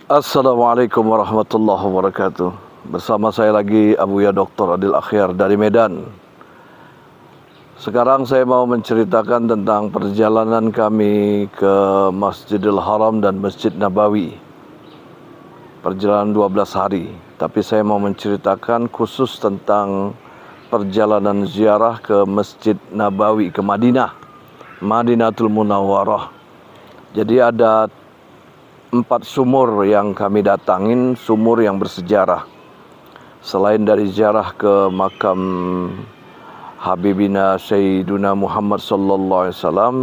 Assalamualaikum warahmatullahi wabarakatuh. Bersama saya lagi Abuya Dr. Adil Akhyar dari Medan. Sekarang saya mau menceritakan tentang perjalanan kami ke Masjidil Haram dan Masjid Nabawi. Perjalanan 12 hari. Tapi saya mau menceritakan khusus tentang perjalanan ziarah ke Masjid Nabawi, ke Madinah, Madinatul Munawwarah. Jadi ada 4 sumur yang kami datangin, sumur yang bersejarah. Selain dari ziarah ke makam Habibina Sayyiduna Muhammad sallallahu alaihi wasallam,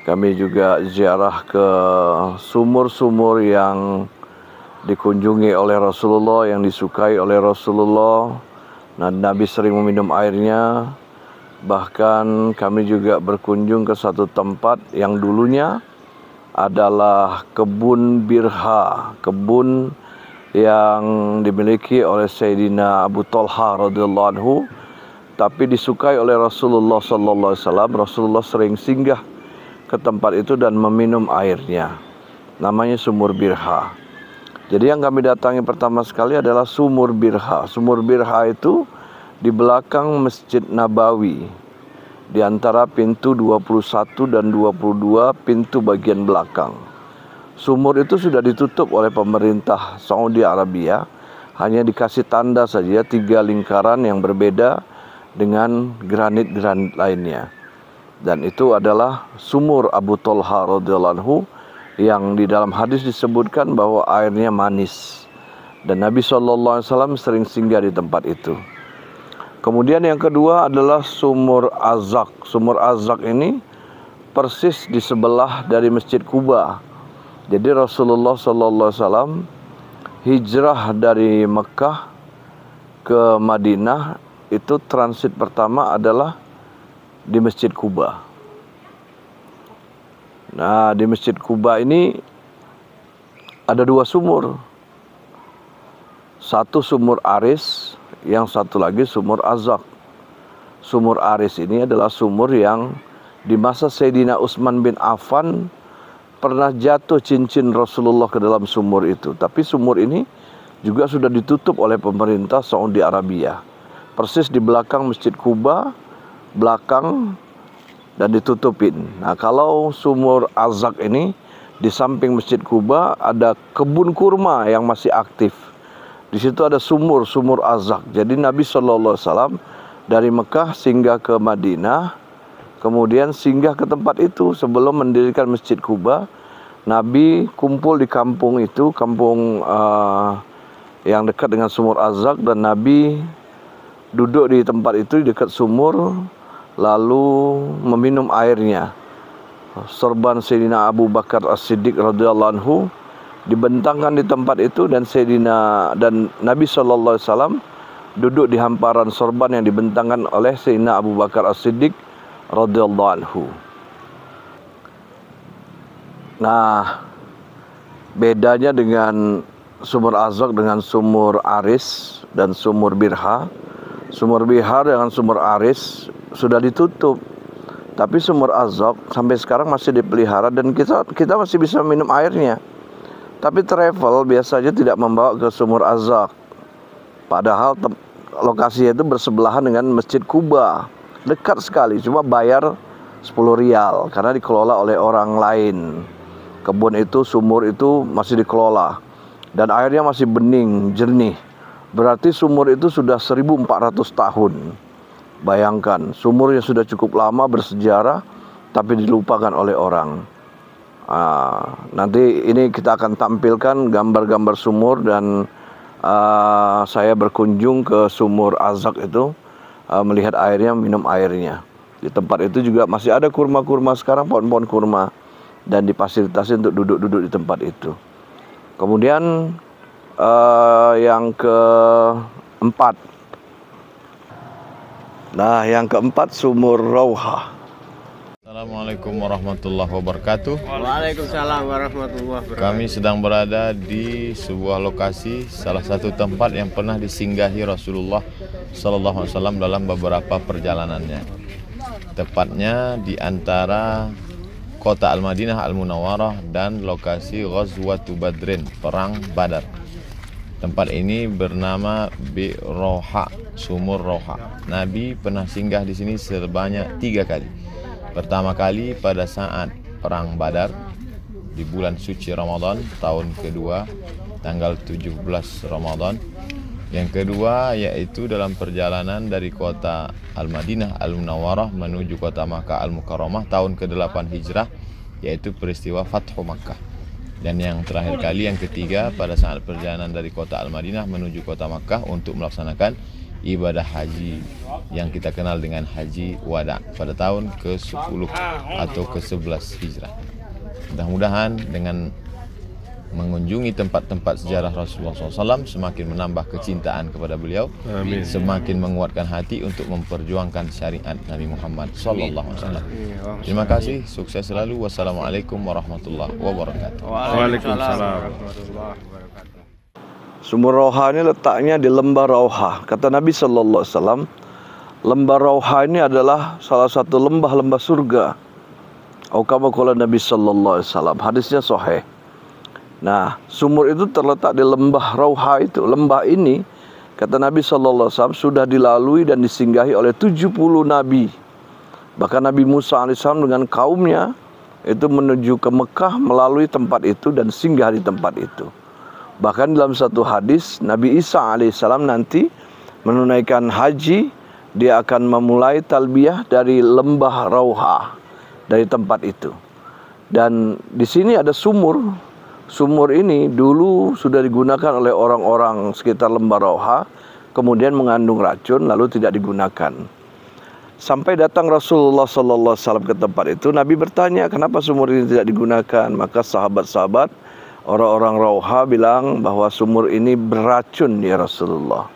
kami juga ziarah ke sumur-sumur yang dikunjungi oleh Rasulullah, yang disukai oleh Rasulullah, dan Nabi sering meminum airnya. Bahkan kami juga berkunjung ke satu tempat yang dulunya adalah kebun birha, kebun yang dimiliki oleh Sayyidina Abu Talha radhiyallahu anhu, tapi disukai oleh Rasulullah sallallahu alaihi wasallam. Rasulullah sering singgah ke tempat itu dan meminum airnya. Namanya sumur birha. Jadi yang kami datangi pertama sekali adalah sumur birha. Sumur birha itu di belakang Masjid Nabawi, di antara pintu 21 dan 22, pintu bagian belakang. Sumur itu sudah ditutup oleh pemerintah Saudi Arabia, hanya dikasih tanda saja 3 lingkaran yang berbeda dengan granit-granit lainnya. Dan itu adalah sumur Abu Talha radhiyallahu anhu, yang di dalam hadis disebutkan bahwa airnya manis. Dan Nabi SAW sering singgah di tempat itu. Kemudian yang kedua adalah sumur Azak. Sumur Azak ini persis di sebelah dari Masjid Quba. Jadi Rasulullah SAW hijrah dari Mekah ke Madinah, itu transit pertama adalah di Masjid Quba. Nah, di Masjid Quba ini ada 2 sumur. Satu sumur Aris, yang satu lagi sumur Azak. Sumur Aris ini adalah sumur yang di masa Sayyidina Utsman bin Affan pernah jatuh cincin Rasulullah ke dalam sumur itu. Tapi sumur ini juga sudah ditutup oleh pemerintah Saudi Arabia. Persis di belakang Masjid Quba, belakang, dan ditutupin. Nah, kalau sumur Azak ini di samping Masjid Quba ada kebun kurma yang masih aktif. Di situ ada sumur Azak. Jadi Nabi SAW dari Mekah singgah ke Madinah, kemudian singgah ke tempat itu sebelum mendirikan Masjid Quba. Nabi kumpul di kampung itu, kampung yang dekat dengan sumur Azak, dan Nabi duduk di tempat itu, di dekat sumur, lalu meminum airnya. Sorban Sayyidina Abu Bakar As-Siddiq radhiyallahu anhu dibentangkan di tempat itu, dan Nabi SAW duduk di hamparan sorban yang dibentangkan oleh Sayyidina Abu Bakar As-Siddiq radhiyallahu anhu. Nah, bedanya dengan sumur Azak dengan sumur Aris dan sumur Birha. Sumur Birha dengan sumur Aris sudah ditutup, tapi sumur Azak sampai sekarang masih dipelihara dan kita masih bisa minum airnya. Tapi travel biasanya tidak membawa ke sumur Azak. Padahal lokasinya itu bersebelahan dengan Masjid Quba. Dekat sekali, cuma bayar 10 rial karena dikelola oleh orang lain. Kebun itu, sumur itu masih dikelola. Dan airnya masih bening, jernih. Berarti sumur itu sudah 1400 tahun. Bayangkan, sumurnya sudah cukup lama bersejarah, tapi dilupakan oleh orang. Nanti ini kita akan tampilkan gambar-gambar sumur, dan saya berkunjung ke sumur Azak itu, melihat airnya, minum airnya. Di tempat itu juga masih ada kurma-kurma sekarang, pohon-pohon kurma, dan difasilitasi untuk duduk-duduk di tempat itu. Kemudian yang keempat, yang keempat sumur Rauha. Assalamualaikum warahmatullahi wabarakatuh. Waalaikumsalam warahmatullahi wabarakatuh. Kami sedang berada di sebuah lokasi, salah satu tempat yang pernah disinggahi Rasulullah Sallallahu Alaihi Wasallam dalam beberapa perjalanannya. Tepatnya di antara kota Al-Madinah Al-Munawwarah dan lokasi Ghazwatu Badrin, perang Badar. Tempat ini bernama Bi' Roha, Sumur Roha. Nabi pernah singgah di sini sebanyak 3 kali. Pertama kali pada saat perang Badar di bulan suci Ramadan tahun kedua tanggal 17 Ramadan. Yang kedua yaitu dalam perjalanan dari kota Al-Madinah Al-Munawwarah menuju kota Makkah Al-Mukarramah tahun ke-8 Hijrah, yaitu peristiwa Fathu Makkah. Dan yang terakhir kali, yang ketiga, pada saat perjalanan dari kota Al-Madinah menuju kota Makkah untuk melaksanakan ibadah haji yang kita kenal dengan Haji Wada pada tahun ke-10 atau ke-11 Hijrah. Mudah-mudahan dengan mengunjungi tempat-tempat sejarah Rasulullah SAW semakin menambah kecintaan kepada beliau. Amin. Semakin menguatkan hati untuk memperjuangkan syariat Nabi Muhammad SAW. Terima kasih, sukses selalu. Wassalamualaikum warahmatullahi wabarakatuh. Waalaikumsalam warahmatullahi wabarakatuh. Sumur Rauha ini letaknya di lembah Rauha. Kata Nabi SAW, lembah Rauha ini adalah salah satu lembah-lembah surga. Kama qala Nabi SAW. Hadisnya sahih. Nah, sumur itu terletak di lembah Rauha itu. Lembah ini, kata Nabi SAW, sudah dilalui dan disinggahi oleh 70 Nabi. Bahkan Nabi Musa AS dengan kaumnya itu menuju ke Mekah melalui tempat itu dan singgah di tempat itu. Bahkan dalam satu hadis, Nabi Isa AS nanti menunaikan haji, dia akan memulai talbiyah dari lembah Rauha, dari tempat itu. Dan di sini ada sumur. Sumur ini dulu sudah digunakan oleh orang-orang sekitar lembah Rauha, kemudian mengandung racun lalu tidak digunakan. Sampai datang Rasulullah SAW ke tempat itu, Nabi bertanya, kenapa sumur ini tidak digunakan? Maka sahabat-sahabat orang-orang Rauha bilang bahwa sumur ini beracun ya Rasulullah.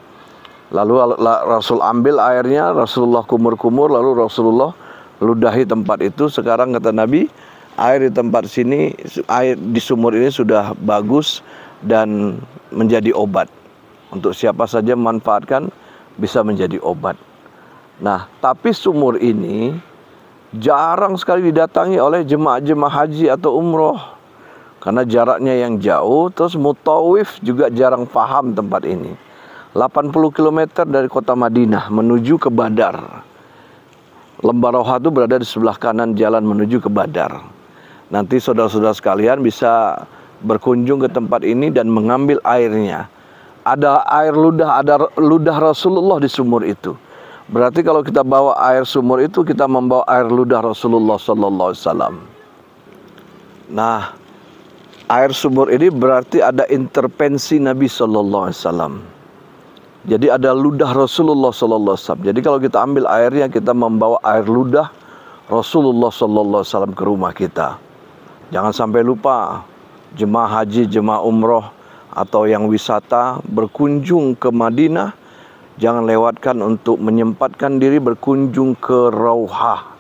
Lalu Rasul ambil airnya, Rasulullah kumur-kumur, lalu Rasulullah ludahi tempat itu. Sekarang kata Nabi, air di tempat sini, air di sumur ini sudah bagus dan menjadi obat. Untuk siapa saja memanfaatkan bisa menjadi obat. Nah, tapi sumur ini jarang sekali didatangi oleh jemaah-jemaah haji atau umroh. Karena jaraknya yang jauh, terus mutawif juga jarang paham tempat ini. 80 km dari kota Madinah menuju ke Badar. Lembah Rauha itu berada di sebelah kanan jalan menuju ke Badar. Nanti saudara-saudara sekalian bisa berkunjung ke tempat ini dan mengambil airnya. Ada air ludah, ada ludah Rasulullah di sumur itu. Berarti kalau kita bawa air sumur itu, kita membawa air ludah Rasulullah SAW. Nah, air sumur ini berarti ada intervensi Nabi SAW. Jadi ada ludah Rasulullah SAW. Jadi kalau kita ambil airnya, kita membawa air ludah Rasulullah SAW ke rumah kita. Jangan sampai lupa, jemaah haji, jemaah umroh, atau yang wisata berkunjung ke Madinah, jangan lewatkan untuk menyempatkan diri berkunjung ke Rauha,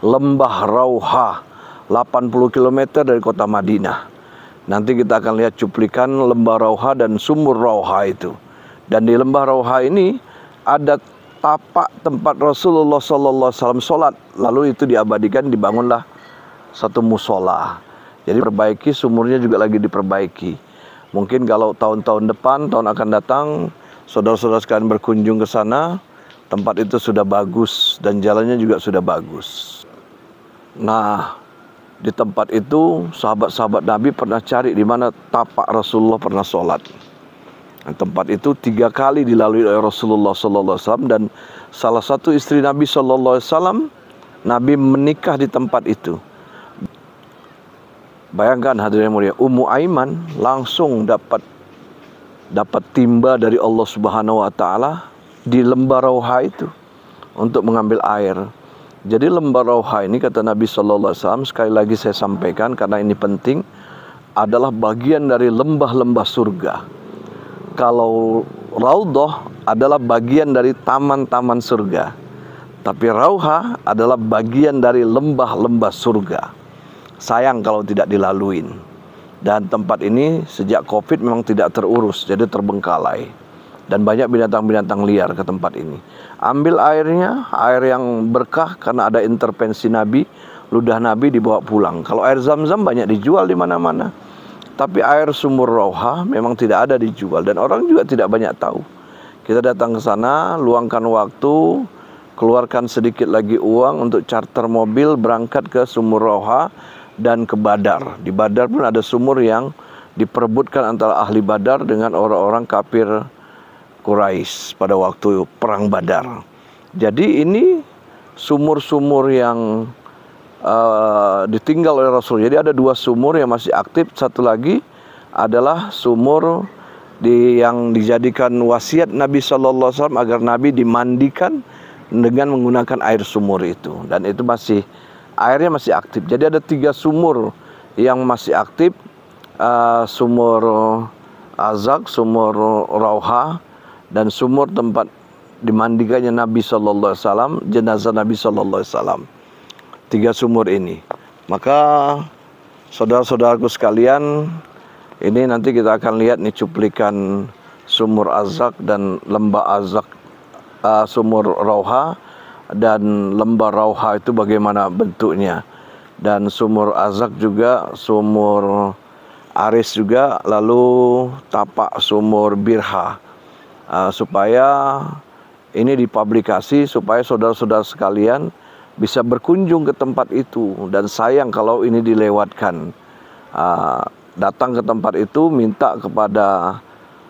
lembah Rauha, 80 km dari kota Madinah. Nanti kita akan lihat cuplikan lembah Rauha dan sumur Rauha itu. Dan di lembah Rauha ini ada tapak tempat Rasulullah SAW sholat. Lalu itu diabadikan, dibangunlah satu musola. Jadi perbaiki, sumurnya juga lagi diperbaiki. Mungkin kalau tahun-tahun depan, tahun akan datang, saudara-saudara sekalian berkunjung ke sana, tempat itu sudah bagus dan jalannya juga sudah bagus. Nah, di tempat itu sahabat-sahabat Nabi pernah cari di mana tapak Rasulullah pernah sholat. Nah, tempat itu 3 kali dilalui oleh Rasulullah SAW, dan salah satu istri Nabi SAW, Nabi menikah di tempat itu. Bayangkan hadirin mulia, Ummu Aiman langsung dapat timba dari Allah Subhanahu wa taala di lembah Rauha itu untuk mengambil air. Jadi lembah Rauha ini, kata Nabi SAW, sekali lagi saya sampaikan karena ini penting, adalah bagian dari lembah-lembah surga. Kalau Raudhah adalah bagian dari taman-taman surga, tapi Rauha adalah bagian dari lembah-lembah surga. Sayang kalau tidak dilaluin. Dan tempat ini sejak Covid memang tidak terurus, jadi terbengkalai. Dan banyak binatang-binatang liar ke tempat ini. Ambil airnya, air yang berkah karena ada intervensi Nabi. ludah Nabi dibawa pulang. Kalau air Zam-Zam banyak dijual di mana-mana. Tapi air sumur Rauha memang tidak ada dijual dan orang juga tidak banyak tahu. Kita datang ke sana, luangkan waktu, keluarkan sedikit lagi uang untuk charter mobil berangkat ke sumur Rauha dan ke Badar. Di Badar pun ada sumur yang diperebutkan antara ahli Badar dengan orang-orang kafir Quraisy pada waktu perang Badar. Jadi ini sumur-sumur yang ditinggal oleh Rasul. Jadi ada 2 sumur yang masih aktif. Satu lagi adalah sumur yang dijadikan wasiat Nabi SAW agar Nabi dimandikan dengan menggunakan air sumur itu. Dan itu airnya masih aktif. Jadi ada 3 sumur yang masih aktif. Sumur Azak, sumur Rauha, dan sumur tempat dimandikannya Nabi SAW, jenazah Nabi SAW. 3 sumur ini. Maka saudara-saudaraku sekalian, ini nanti kita akan lihat nih cuplikan sumur Azak dan lembah Azak, sumur Rauha dan lembah Rauha itu bagaimana bentuknya. Dan sumur Azak juga, sumur Aris juga, lalu tapak sumur Birha. Supaya ini dipublikasi, supaya saudara-saudara sekalian bisa berkunjung ke tempat itu. Dan sayang kalau ini dilewatkan. Datang ke tempat itu, minta kepada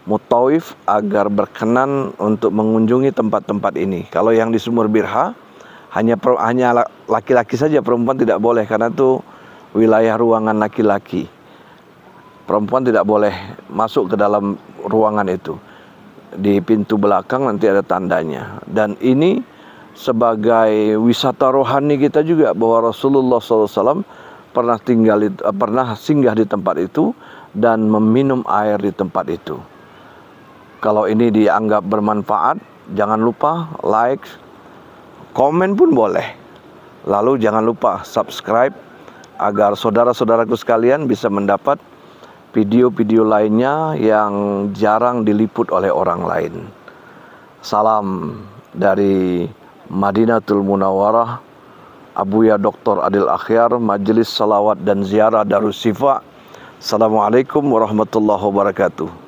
Mutawif agar berkenan untuk mengunjungi tempat-tempat ini. Kalau yang di sumur Birha hanya laki-laki saja, perempuan tidak boleh karena itu wilayah ruangan laki-laki. Perempuan tidak boleh masuk ke dalam ruangan itu. Di pintu belakang nanti ada tandanya. Dan ini sebagai wisata rohani kita juga, bahwa Rasulullah SAW pernah singgah di tempat itu dan meminum air di tempat itu. Kalau ini dianggap bermanfaat, jangan lupa like, komen pun boleh. Lalu jangan lupa subscribe agar saudara-saudaraku sekalian bisa mendapat video-video lainnya yang jarang diliput oleh orang lain. Salam dari Madinatul Munawwarah, Abuya Dr. Adil Akhyar, Majelis Salawat dan Ziarah Darus Syifa. Assalamualaikum warahmatullahi wabarakatuh.